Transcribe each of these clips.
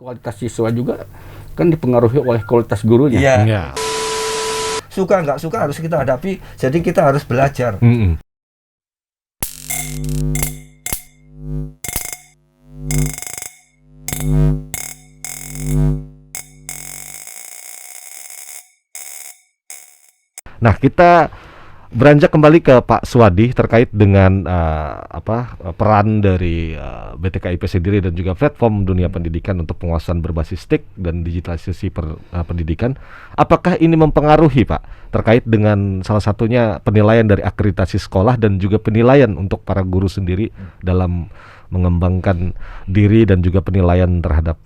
Kualitas siswa juga kan dipengaruhi oleh kualitas gurunya. Iya. Ya. Suka nggak suka harus kita hadapi, jadi kita harus belajar. Nah, kita beranjak kembali ke Pak Suwadi terkait dengan peran dari BTKIP sendiri dan juga platform dunia pendidikan untuk penguasaan berbasis TIK dan digitalisasi pendidikan. Apakah ini mempengaruhi, Pak, terkait dengan salah satunya penilaian dari akreditasi sekolah dan juga penilaian untuk para guru sendiri dalam mengembangkan diri dan juga penilaian terhadap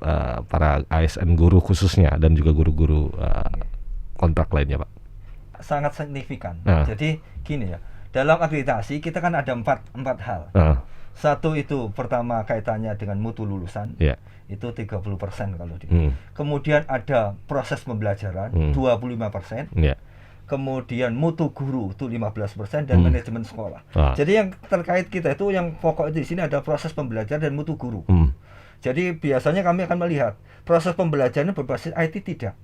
para ASN guru khususnya dan juga guru-guru kontrak lainnya, Pak? Sangat signifikan. Jadi gini ya, dalam akreditasi kita kan ada empat hal. Satu itu pertama kaitannya dengan mutu lulusan, itu 30% kalau di. Kemudian ada proses pembelajaran 25%. Kemudian mutu guru itu 15% dan manajemen sekolah. Jadi yang terkait kita itu yang pokok di sini ada proses pembelajaran dan mutu guru. Jadi biasanya kami akan melihat proses pembelajaran berbasis IT tidak.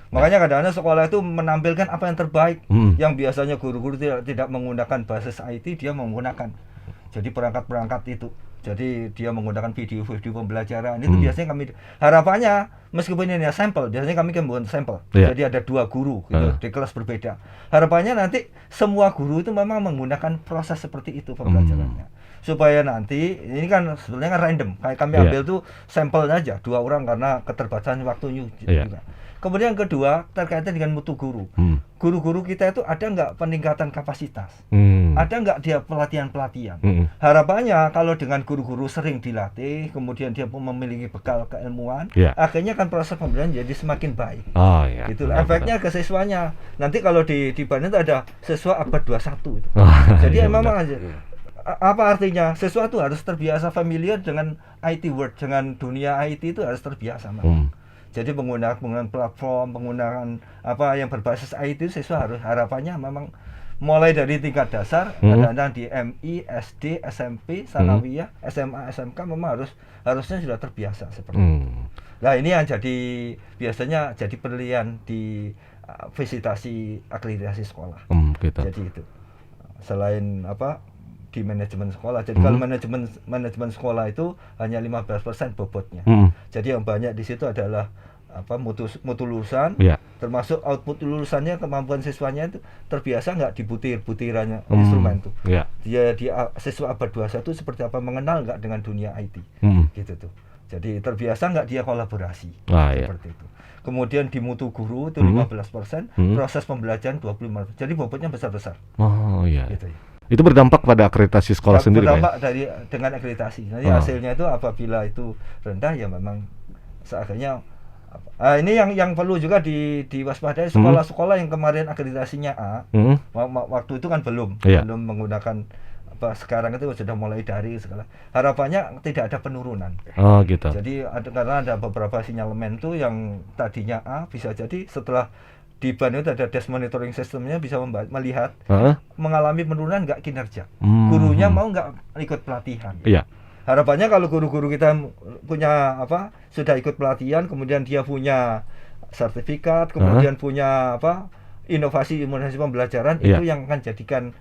Makanya kadang-kadang sekolah itu menampilkan apa yang terbaik, yang biasanya guru-guru tidak menggunakan basis IT, dia menggunakan. Jadi perangkat-perangkat itu. Jadi dia menggunakan video-video pembelajaran. Itu biasanya kami harapannya meskipun ini sampel, biasanya kami kan membuat sampel. Jadi ada 2 guru gitu, di kelas berbeda. Harapannya nanti semua guru itu memang menggunakan proses seperti itu pembelajarannya. Supaya nanti ini kan sebenarnya kan random. Kayak kami ambil tuh sampel aja 2 orang karena keterbatasan waktunya juga. Kemudian yang kedua terkaitan dengan mutu guru. Guru-guru kita itu ada nggak peningkatan kapasitas? Ada nggak dia pelatihan-pelatihan? Harapannya kalau dengan guru-guru sering dilatih, kemudian dia pun memiliki bekal keilmuan, akhirnya kan proses pembelajaran jadi semakin baik. Gitu. Efeknya ke siswanya. Nanti kalau di Bandung itu ada siswa abad 21 itu. Jadi memang aja. Apa artinya? Siswa itu harus terbiasa familiar dengan IT world, dengan dunia IT itu harus terbiasa. Jadi penggunaan platform, penggunaan apa yang berbasis IT itu siswa harus harapannya memang mulai dari tingkat dasar, kadang-kadang di MI, SD, SMP, Sanawiyah, SMA, SMK memang harusnya sudah terbiasa seperti itu. Nah ini yang biasanya jadi penilaian di visitasi akreditasi sekolah. Gitu. Jadi itu selain di manajemen sekolah. Jadi kalau manajemen sekolah itu hanya 15% bobotnya. Jadi yang banyak di situ adalah mutu lulusan, termasuk output lulusannya, kemampuan siswanya itu terbiasa nggak di butirannya instrumen itu. Dia siswa abad 21 seperti apa, mengenal nggak dengan dunia IT, gitu tuh. Jadi terbiasa nggak dia kolaborasi, seperti itu. Kemudian di mutu guru itu 15%, proses pembelajaran 25%. Jadi bobotnya besar-besar. Gitu ya. Itu berdampak pada akreditasi sekolah sendiri, berdampak dengan akreditasi. Nanti hasilnya itu apabila itu rendah ya memang seakhirnya ini yang perlu juga diwaspadai sekolah-sekolah yang kemarin akreditasinya A, waktu itu kan belum menggunakan sekarang itu sudah mulai dari segala. Harapannya tidak ada penurunan. Gitu. Jadi karena ada beberapa sinyalemen tuh yang tadinya A bisa jadi setelah di Bandung itu ada desk monitoring sistemnya bisa melihat mengalami penurunan nggak kinerja. Gurunya mau nggak ikut pelatihan. Harapannya kalau guru-guru kita punya sudah ikut pelatihan, kemudian dia punya sertifikat, kemudian punya inovasi pembelajaran, itu yang akan jadikan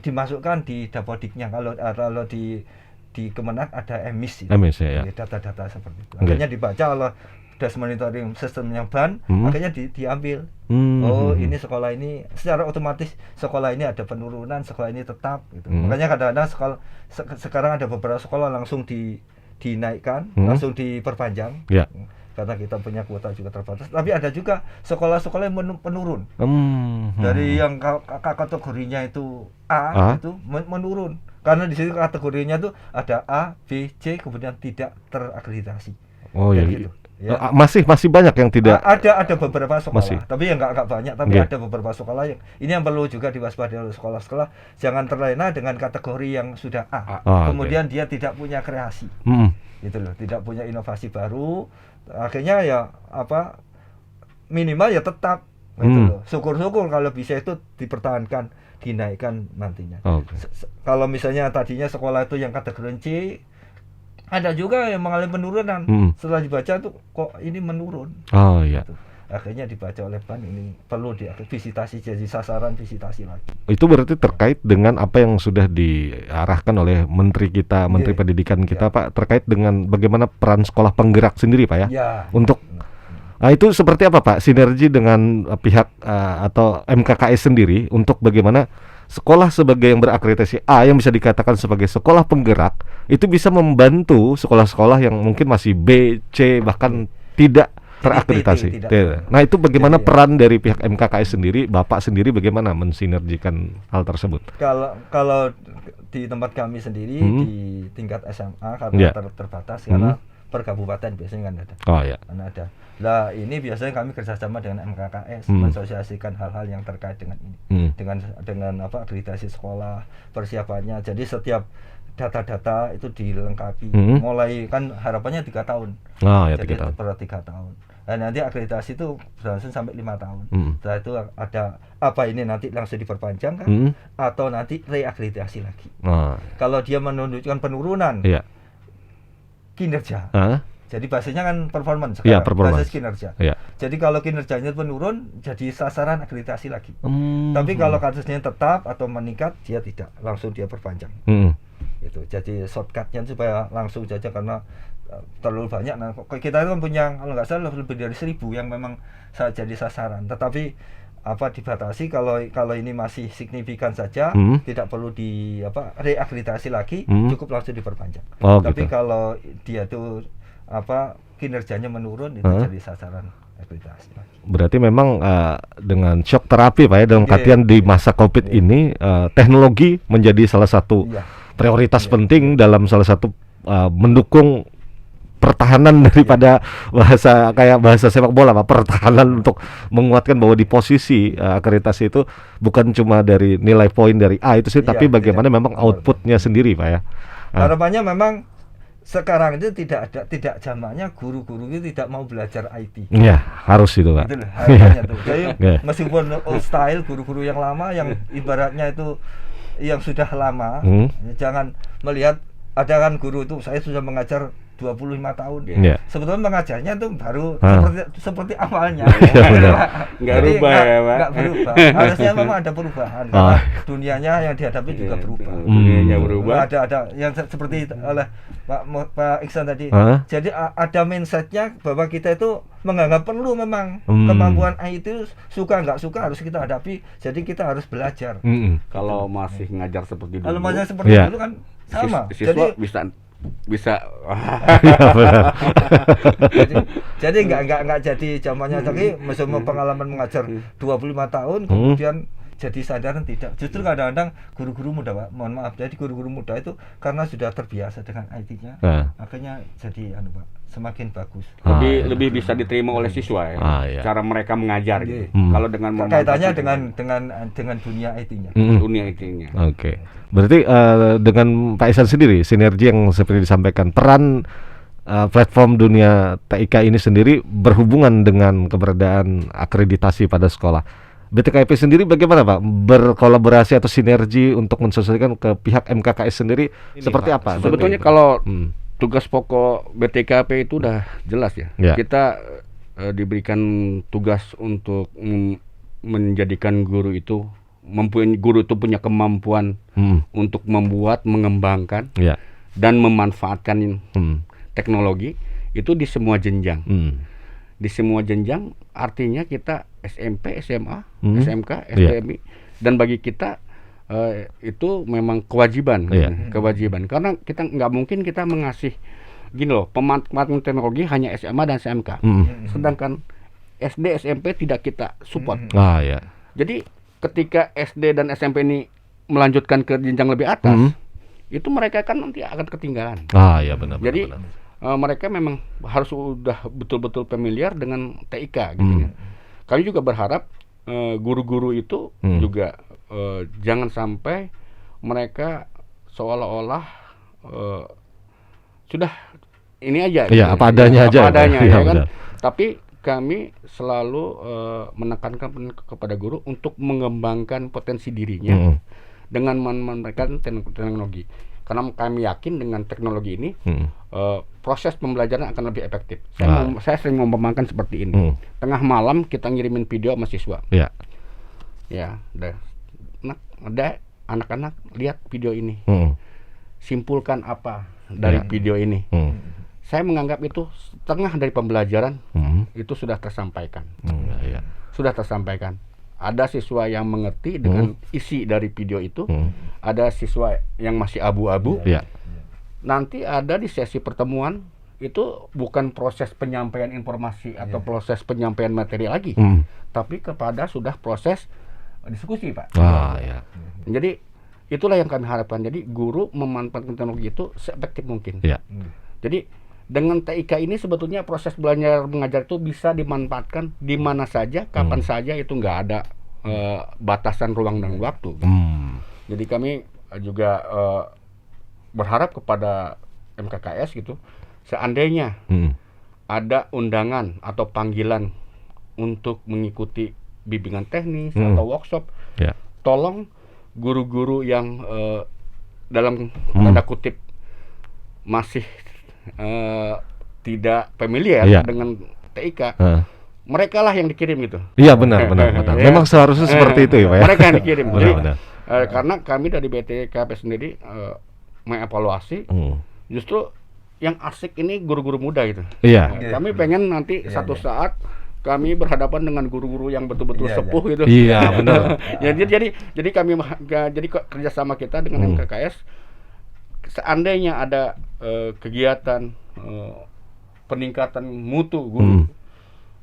dimasukkan di Dapodiknya. Kalau di Kemenak ada emis data-data seperti itu. Akhirnya dibaca oleh desk monitoring sistemnya BAN, akhirnya diambil. Ini sekolah ini secara otomatis sekolah ini ada penurunan, sekolah ini tetap gitu. Makanya kadang-kadang sekarang ada beberapa sekolah langsung dinaikkan, langsung diperpanjang. Karena kita punya kuota juga terbatas. Tapi ada juga sekolah-sekolah yang penurun. Dari yang kategorinya itu A itu menurun. Karena di situ kategorinya itu ada A, B, C, kemudian tidak terakreditasi. Gitu. Masih banyak yang tidak. Ada beberapa sekolah, tapi yang nggak banyak, tapi ada beberapa sekolah yang perlu juga diwaspadai oleh sekolah-sekolah. Jangan terlena dengan kategori yang sudah A. Kemudian dia tidak punya kreasi, gitu loh, tidak punya inovasi baru. Akhirnya minimal ya tetap, gitu loh. Syukur-syukur kalau bisa itu dipertahankan, dinaikkan nantinya. Kalau misalnya tadinya sekolah itu yang kategori C, Ada juga yang mengalami penurunan. Setelah dibaca tuh kok ini menurun. Oh iya. Gitu. Akhirnya dibaca oleh BAN, ini perlu visitasi, jadi sasaran visitasi lagi. Itu berarti terkait dengan apa yang sudah diarahkan oleh Menteri kita, Menteri Pendidikan kita, Pak, terkait dengan bagaimana peran sekolah penggerak sendiri, Pak, ya? Untuk itu seperti apa, Pak, sinergi dengan pihak atau MKKS sendiri untuk bagaimana sekolah sebagai yang berakreditasi A yang bisa dikatakan sebagai sekolah penggerak itu bisa membantu sekolah-sekolah yang mungkin masih B, C, bahkan tidak terakreditasi. Nah, itu bagaimana peran dari pihak MKKS sendiri, Bapak sendiri bagaimana mensinergikan hal tersebut? Kalau di tempat kami sendiri di tingkat SMA karena terbatas, karena per kabupaten biasanya kan ada. Oh ya. Karena ada. Lah ini biasanya kami kerjasama dengan MKKS mensosialisasikan hal-hal yang terkait dengan ini, dengan apa akreditasi sekolah, persiapannya. Jadi setiap data-data itu dilengkapi. Mulai kan harapannya 3 tahun. Oh ya, jadi 3 tahun. per 3 tahun. Nah, nanti akreditasi itu berlangsung sampai 5 tahun. Setelah itu ada apa ini nanti langsung diperpanjang kan? Atau nanti reakreditasi lagi. Kalau dia menunjukkan penurunan kinerja. Jadi bahasanya kan performance sekarang, basis kinerja. Jadi kalau kinerjanya menurun, jadi sasaran akreditasi lagi. Tapi kalau kasusnya tetap atau meningkat, dia tidak, langsung dia perpanjang. Itu jadi shortcutnya supaya langsung saja, karena terlalu banyak. Nah, kita itu punya kalau nggak salah lebih dari 1000 yang memang jadi sasaran. Tetapi apa dibatasi kalau ini masih signifikan saja, tidak perlu reakreditasi lagi, cukup langsung diperpanjang. Tapi kalau dia tuh kinerjanya menurun, itu jadi sasaran akreditasi. Berarti memang dengan shock terapi, Pak, ya, dalam kajian di masa Covid ini, teknologi menjadi salah satu prioritas penting dalam salah satu mendukung pertahanan daripada bahasa sepak bola, Pak, pertahanan untuk menguatkan bahwa di posisi akreditasi itu bukan cuma dari nilai poin dari A itu sih, tapi bagaimana memang outputnya sendiri, Pak, ya. Harapannya memang sekarang itu tidak zamannya guru-guru itu tidak mau belajar IT. Iya, harus itu, Pak. Itu harapannya tuh. Jadi meskipun old style, guru-guru yang lama yang ibaratnya itu yang sudah lama, jangan melihat ada kan guru itu saya sudah mengajar 25 tahun. Sebetulnya mengajarnya itu baru seperti awalnya. Nggak berubah ya, Pak. Nggak berubah. Harusnya memang ada perubahan. Karena dunianya yang dihadapi juga berubah. Dunianya berubah. Ada yang seperti oleh Pak Iksan tadi. Jadi ada mindsetnya bahwa kita itu menganggap perlu memang kemampuan itu, suka nggak suka harus kita hadapi. Jadi kita harus belajar. Kalau masih ngajar seperti dulu. Kalau masih seperti dulu kan sama. Siswa bisa jadi nggak jadi zamannya lagi, misalnya pengalaman mengajar 25 tahun kemudian jadi sadaran tidak. Justru kadang-kadang guru-guru muda, Pak, mohon maaf, jadi guru-guru muda itu karena sudah terbiasa dengan IT-nya, akhirnya jadi Pak, semakin bagus. Lebih bisa diterima oleh siswa ya. Cara mereka mengajar gitu. Kalau dengan kaitannya dengan dunia IT-nya. Dunia IT-nya. Oke. Berarti dengan Pak Ihsan sendiri, sinergi yang seperti disampaikan, peran platform dunia TIK ini sendiri berhubungan dengan keberadaan akreditasi pada sekolah. BTKIP sendiri bagaimana, Pak? Berkolaborasi atau sinergi untuk mensosialisasikan ke pihak MKKS sendiri seperti Pak, apa? Sebetulnya kalau tugas pokok BTKIP itu udah jelas ya. Kita diberikan tugas untuk menjadikan guru itu punya kemampuan untuk membuat, mengembangkan dan memanfaatkan teknologi itu di semua jenjang. Di semua jenjang artinya kita SMP, SMA, SMK, STMI, dan bagi kita itu memang kewajiban, kewajiban, karena kita nggak mungkin kita mengasih gini loh, pemanfaatan teknologi hanya SMA dan SMK, sedangkan SD, SMP tidak kita support. Jadi ketika SD dan SMP ini melanjutkan ke jenjang lebih atas, itu mereka kan nanti akan ketinggalan. Benar. Jadi mereka memang harus sudah betul-betul familiar dengan TIK gitu ya. Kami juga berharap guru-guru itu juga jangan sampai mereka seolah-olah sudah ini aja. Apa adanya aja. Ya kan? Tapi kami selalu menekankan kepada guru untuk mengembangkan potensi dirinya dengan memanfaatkan teknologi. Karena kami yakin dengan teknologi ini proses pembelajaran akan lebih efektif. Saya sering memakan seperti ini. Tengah malam kita ngirimin video sama siswa. Ya, ada anak-anak lihat video ini. Simpulkan apa dari video ini. Saya menganggap itu setengah dari pembelajaran itu sudah tersampaikan. Sudah tersampaikan. Ada siswa yang mengerti dengan isi dari video itu, ada siswa yang masih abu-abu. Nanti ada di sesi pertemuan itu bukan proses penyampaian informasi atau proses penyampaian materi lagi, tapi kepada sudah proses diskusi, Pak. Jadi itulah yang kami harapkan. Jadi guru memanfaatkan teknologi itu seefektif mungkin. Jadi dengan TIK ini sebetulnya proses belajar mengajar itu bisa dimanfaatkan di mana saja, kapan saja, itu nggak ada batasan ruang dan waktu. Jadi kami juga berharap kepada MKKS gitu, seandainya ada undangan atau panggilan untuk mengikuti bimbingan teknis atau workshop, tolong guru-guru yang dalam tanda kutip masih tidak familiar dengan TIK, mereka lah yang dikirim gitu. Iya, benar. Memang seharusnya seperti itu ya, Pak. Mereka yang dikirim. Jadi, karena kami dari BTKP sendiri mengevaluasi, justru yang asik ini guru-guru muda gitu. Kami pengen nanti satu saat kami berhadapan dengan guru-guru yang betul-betul sepuh gitu. Iya, benar. Jadi kami kerjasama kita dengan MKKS, seandainya ada kegiatan peningkatan mutu guru,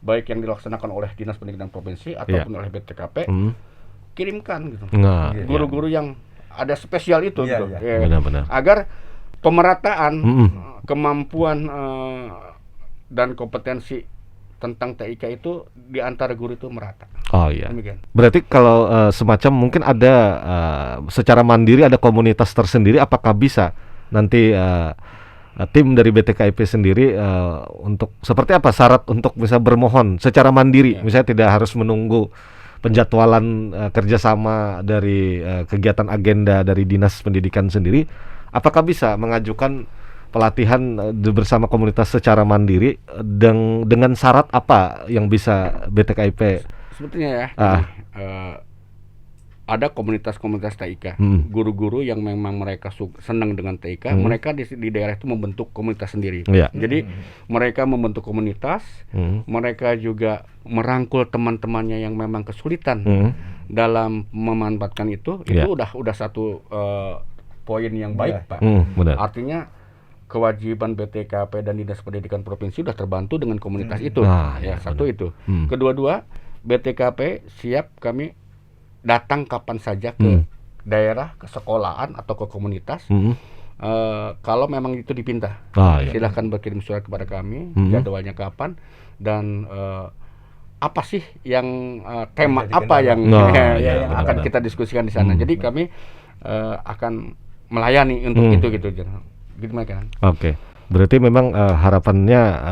baik yang dilaksanakan oleh Dinas Pendidikan Provinsi ataupun oleh BTKP, kirimkan gitu. Guru-guru yang ada spesial itu gitu. Benar-benar. Agar pemerataan kemampuan dan kompetensi tentang TIK itu di antara guru itu merata. Demikian. Berarti kalau semacam mungkin ada secara mandiri ada komunitas tersendiri, apakah bisa nanti tim dari BTKIP sendiri untuk seperti apa syarat untuk bisa bermohon secara mandiri, misalnya tidak harus menunggu penjadwalan kerjasama dari kegiatan agenda dari Dinas Pendidikan sendiri, apakah bisa mengajukan pelatihan bersama komunitas secara mandiri dengan syarat apa yang bisa BTKIP? Sebetulnya ada komunitas-komunitas TIK, guru-guru yang memang mereka senang dengan TIK, mereka di daerah itu membentuk komunitas sendiri. Jadi mereka membentuk komunitas, mereka juga merangkul teman-temannya yang memang kesulitan dalam memanfaatkan itu udah satu poin yang baik, Pak. Artinya kewajiban BTKP dan Dinas Pendidikan Provinsi sudah terbantu dengan komunitas itu. Satu itu. Kedua-dua, BTKP siap kami datang kapan saja ke daerah, ke sekolahan atau ke komunitas. Kalau memang itu dipinta, silahkan berkirim surat kepada kami, jadwalnya kapan dan apa sih yang tema apa yang akan kita diskusikan di sana. Jadi kami akan melayani untuk itu gitu mereka. Berarti memang harapannya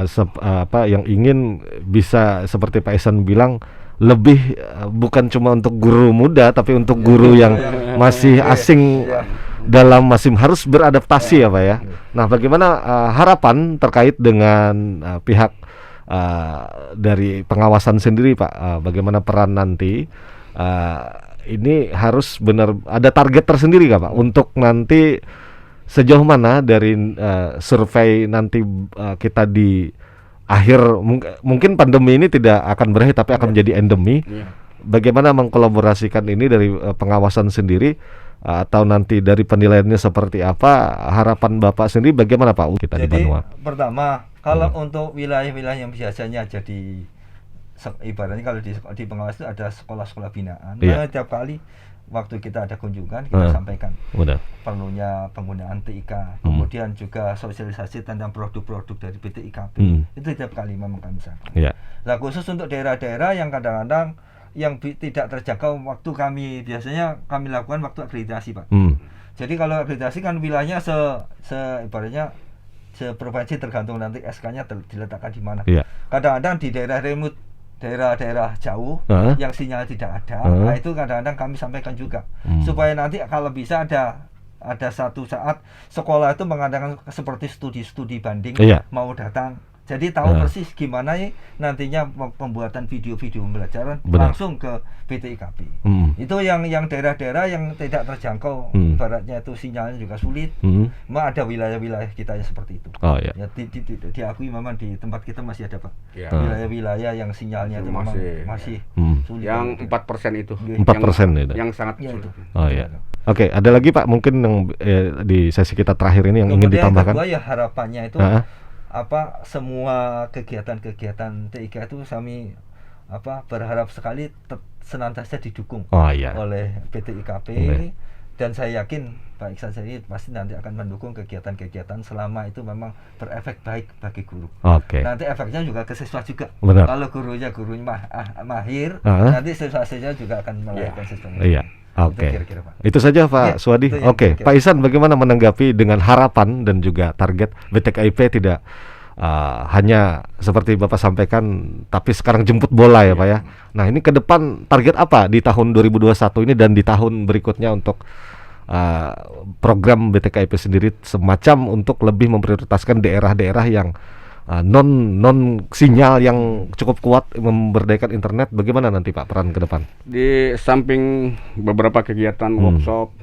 yang ingin bisa seperti Pak Ihsan bilang, lebih bukan cuma untuk guru muda tapi untuk guru yang masih asing dalam masih harus beradaptasi ya Pak ya. Nah, bagaimana harapan terkait dengan pihak dari pengawasan sendiri Pak, bagaimana peran nanti ini harus benar ada target tersendiri nggak Pak untuk nanti sejauh mana dari survei nanti kita di akhir mungkin pandemi ini tidak akan berakhir tapi akan menjadi endemi. Bagaimana mengkolaborasikan ini dari pengawasan sendiri atau nanti dari penilaiannya seperti apa? Harapan Bapak sendiri bagaimana Pak kita di Banua? Pertama, kalau untuk wilayah-wilayah yang biasanya jadi ibaratnya kalau di pengawas itu ada sekolah-sekolah binaan. Tiap kali waktu kita ada kunjungan kita sampaikan perlunya penggunaan TIK, kemudian juga sosialisasi tentang produk-produk dari BTIKP. Itu tiap kali memang kami sampaikan. Nah, khusus untuk daerah-daerah yang kadang-kadang yang tidak terjangkau waktu, kami biasanya kami lakukan waktu akreditasi Pak. Jadi kalau akreditasi kan wilayahnya ibaratnya provinsi tergantung nanti SK-nya diletakkan di mana. Kadang-kadang di daerah remote, daerah-daerah jauh yang sinyal tidak ada, nah itu kadang-kadang kami sampaikan juga supaya nanti kalau bisa ada ada satu saat sekolah itu mengadakan seperti studi banding, mau datang. Jadi tahu persis gimana nantinya pembuatan video-video pembelajaran langsung ke BTIKP. Itu yang daerah-daerah yang tidak terjangkau, baratnya itu sinyalnya juga sulit. Memang ada wilayah-wilayah kita yang seperti itu. Ya, diakui memang di tempat kita masih ada Pak. Wilayah-wilayah yang sinyalnya itu memang masih sulit. Yang 4% itu. 4% itu. Yang sangat sulit. Oke, ada lagi Pak mungkin yang di sesi kita terakhir ini yang ingin ditambahkan? Kedua ya harapannya itu semua kegiatan-kegiatan TIK itu kami berharap sekali senantiasa didukung oleh BTIKP, dan saya yakin Pak Iksan sendiri pasti nanti akan mendukung kegiatan-kegiatan selama itu memang berefek baik bagi guru. Nanti efeknya juga ke siswa juga. Kalau gurunya mahir, nanti siswa-siswa juga akan melakukan sesuatu. Itu saja Pak Suwadi. Pak Ihsan bagaimana menanggapi dengan harapan dan juga target BTKIP tidak hanya seperti Bapak sampaikan, tapi sekarang jemput bola ya Pak ya. Nah ini ke depan target apa di tahun 2021 ini dan di tahun berikutnya untuk program BTKIP sendiri, semacam untuk lebih memprioritaskan daerah-daerah yang non sinyal yang cukup kuat memberdayakan internet. Bagaimana nanti Pak peran ke depan? Di samping beberapa kegiatan workshop,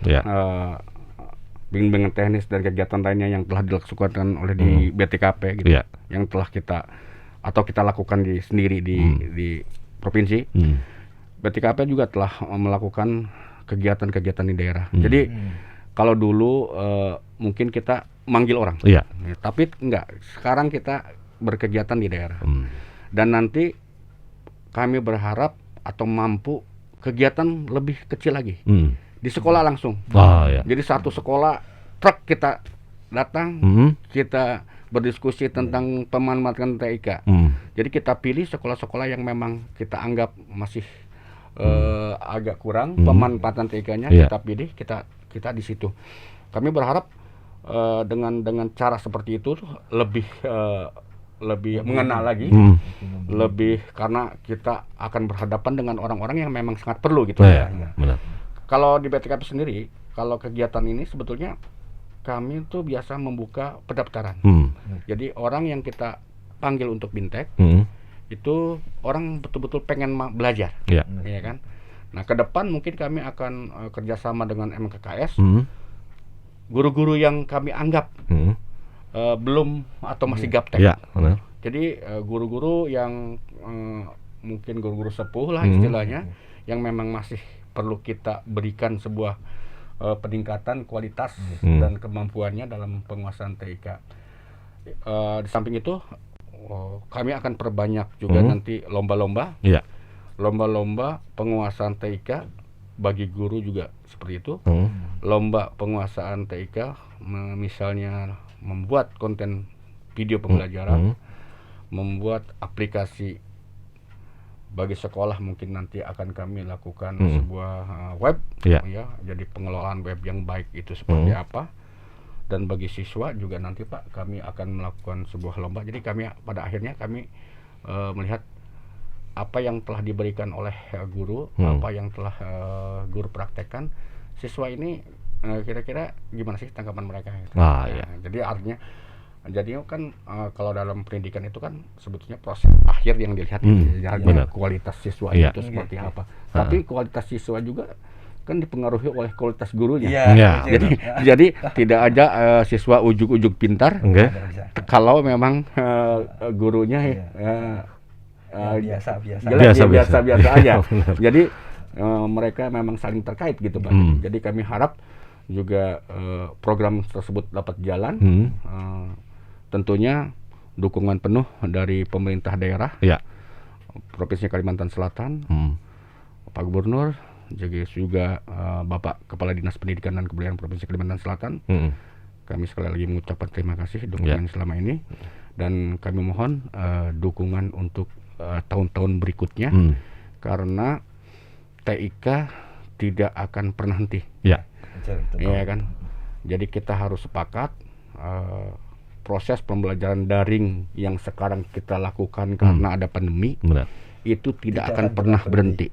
bimbingan teknis dan kegiatan lainnya yang telah dilakukan oleh di BTKP gitu, yang telah kita lakukan sendiri di provinsi, BTKP juga telah melakukan kegiatan-kegiatan di daerah. Jadi kalau dulu mungkin kita manggil orang, tapi enggak. Sekarang kita berkegiatan di daerah, dan nanti kami berharap atau mampu kegiatan lebih kecil lagi di sekolah langsung. Jadi satu sekolah truk kita datang, kita berdiskusi tentang pemanfaatan TIK. Jadi kita pilih sekolah-sekolah yang memang kita anggap masih agak kurang pemanfaatan TIK-nya, kita pilih, kita di situ. Kami berharap dengan cara seperti itu lebih mengenal lagi, lebih, karena kita akan berhadapan dengan orang-orang yang memang sangat perlu gitu. Benar. Kalau di BTKP sendiri, kalau kegiatan ini sebetulnya kami tuh biasa membuka pendaftaran. Jadi orang yang kita panggil untuk bintek itu orang betul-betul pengen belajar, ya kan. Nah ke depan mungkin kami akan kerjasama dengan MKKS, guru-guru yang kami anggap belum atau masih gaptek. Jadi guru-guru yang mungkin guru-guru sepuh lah istilahnya, yang memang masih perlu kita berikan sebuah peningkatan kualitas dan kemampuannya dalam penguasaan TIK. Di samping itu kami akan perbanyak juga nanti lomba-lomba, lomba-lomba penguasaan TIK bagi guru juga seperti itu. Lomba penguasaan TIK misalnya membuat konten video pembelajaran, membuat aplikasi bagi sekolah, mungkin nanti akan kami lakukan sebuah web, jadi pengelolaan web yang baik itu seperti apa. Dan bagi siswa juga nanti Pak, kami akan melakukan sebuah lomba. Jadi kami pada akhirnya kami melihat apa yang telah diberikan oleh guru, apa yang telah guru praktekkan, siswa ini kira-kira gimana sih tanggapan mereka gitu. Jadi artinya, jadi kan kalau dalam pendidikan itu kan sebetulnya proses akhir yang dilihat, kualitas siswa itu seperti apa. Tapi kualitas siswa juga kan dipengaruhi oleh kualitas gurunya. Jadi tidak ada siswa ujuk-ujuk pintar kalau memang gurunya biasa aja. Jadi mereka memang saling terkait gitu Pak. Jadi kami harap juga program tersebut dapat jalan. Tentunya dukungan penuh dari pemerintah daerah, Provinsi Kalimantan Selatan, Pak Gubernur, juga Bapak Kepala Dinas Pendidikan dan Kebudayaan Provinsi Kalimantan Selatan. Kami sekali lagi mengucapkan terima kasih dukungan selama ini, dan kami mohon dukungan untuk tahun-tahun berikutnya, karena TIK tidak akan pernah henti. Iya kan. Jadi kita harus sepakat proses pembelajaran daring yang sekarang kita lakukan karena ada pandemi itu tidak akan pernah berhenti.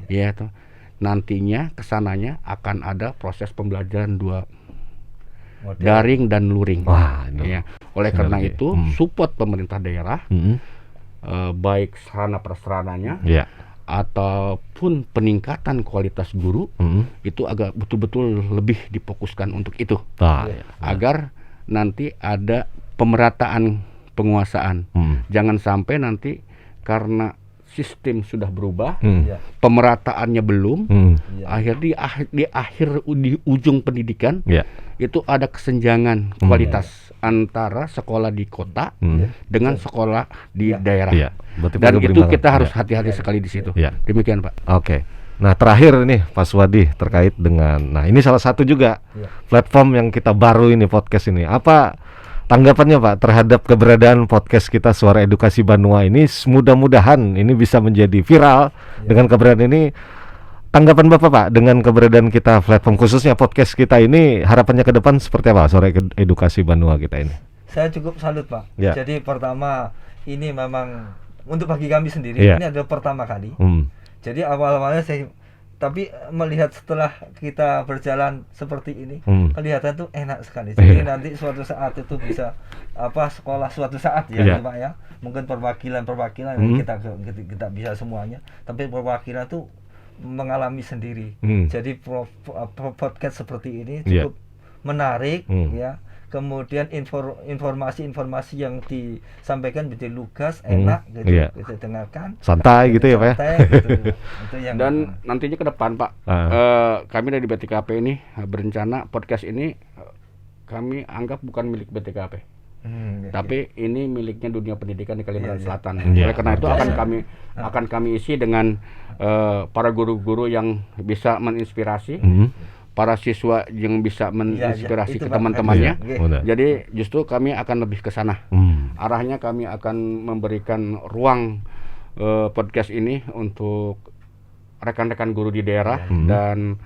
Iya toh. nantinya kesananya akan ada proses pembelajaran dua model. Daring dan luring. Wah, ya. Oleh karena itu support pemerintah daerah, baik sarana prasarananya ataupun peningkatan kualitas guru itu agak betul-betul lebih difokuskan untuk itu, agar nanti ada pemerataan penguasaan. Jangan sampai nanti karena sistem sudah berubah, pemerataannya belum, di ujung pendidikan itu ada kesenjangan kualitas antara sekolah di kota dengan sekolah di daerah. Dan itu kita harus hati-hati sekali di situ. Demikian, Pak. Oke. Nah, terakhir nih Pak Suwadi terkait dengan, nah ini salah satu juga platform yang kita baru ini, podcast ini. Apa tanggapannya Pak terhadap keberadaan podcast kita Suara Edukasi Banua ini? Mudah-mudahan ini bisa menjadi viral dengan keberadaan ini. Tanggapan Bapak Pak dengan keberadaan kita platform khususnya podcast kita ini, harapannya ke depan seperti apa Suara Edukasi Banua kita ini? Saya cukup salut Pak. Jadi pertama ini memang untuk bagi kami sendiri ini adalah pertama kali. Jadi awal-awalnya tapi melihat setelah kita berjalan seperti ini, kelihatan tuh enak sekali. Jadi nanti suatu saat itu bisa sekolah suatu saat Pak ya. Mungkin perwakilan kita bisa semuanya, tapi perwakilan tuh mengalami sendiri. Jadi podcast seperti ini cukup menarik ya. Kemudian informasi-informasi yang disampaikan menjadi lugas, enak gitu, kita dengarkan. Santai gitu ya Pak ya. Gitu. Itu yang dan nantinya ke depan Pak, kami dari BTKP ini berencana podcast ini kami anggap bukan milik BTKP. Tapi ini miliknya dunia pendidikan di Kalimantan Selatan. Oleh karena itu akan kami isi dengan para guru-guru yang bisa menginspirasi, para siswa yang bisa menginspirasi ke teman-temannya. Jadi justru kami akan lebih ke sana. Arahnya kami akan memberikan ruang podcast ini untuk rekan-rekan guru di daerah dan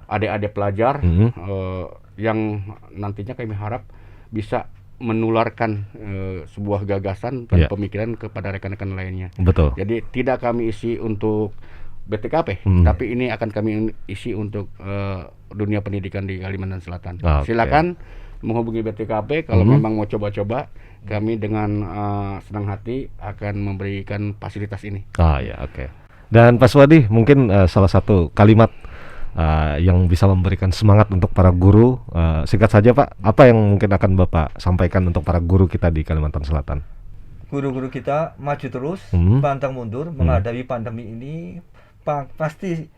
adik-adik pelajar yang nantinya kami harap bisa menularkan sebuah gagasan dan pemikiran kepada rekan-rekan lainnya. Betul. Jadi tidak kami isi untuk BTKP, tapi ini akan kami isi untuk dunia pendidikan di Kalimantan Selatan. Silakan menghubungi BTKP kalau memang mau coba-coba. Kami dengan senang hati akan memberikan fasilitas ini. Dan Pak Suwadi, mungkin salah satu kalimat yang bisa memberikan semangat untuk para guru, singkat saja Pak, apa yang mungkin akan Bapak sampaikan untuk para guru kita di Kalimantan Selatan? Guru-guru kita maju terus, pantang mundur menghadapi pandemi ini. Pasti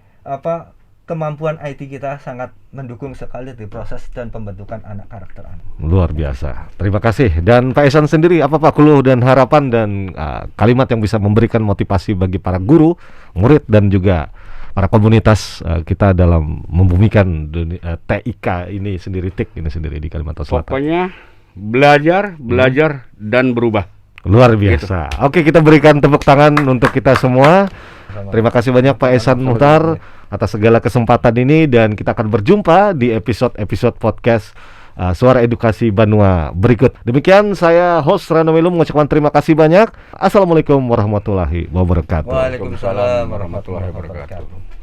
kemampuan IT kita sangat mendukung sekali di proses dan pembentukan karakter anak. Luar biasa. Terima kasih. Dan Pak Ehsan sendiri, apa Pak keluh dan harapan dan kalimat yang bisa memberikan motivasi bagi para guru, murid dan juga para komunitas kita dalam membumikan TIK ini sendiri, TIK ini sendiri di Kalimantan Selatan? Pokoknya belajar dan berubah. Luar biasa. Gitu. Oke, kita berikan tepuk tangan untuk kita semua. Terima kasih banyak Pak Ehsan Muhtar atas segala kesempatan ini, dan kita akan berjumpa di episode podcast Suara Edukasi Banua berikut. Demikian saya host Rano Melu mengucapkan terima kasih banyak. Assalamualaikum warahmatullahi wabarakatuh. Waalaikumsalam warahmatullahi wabarakatuh.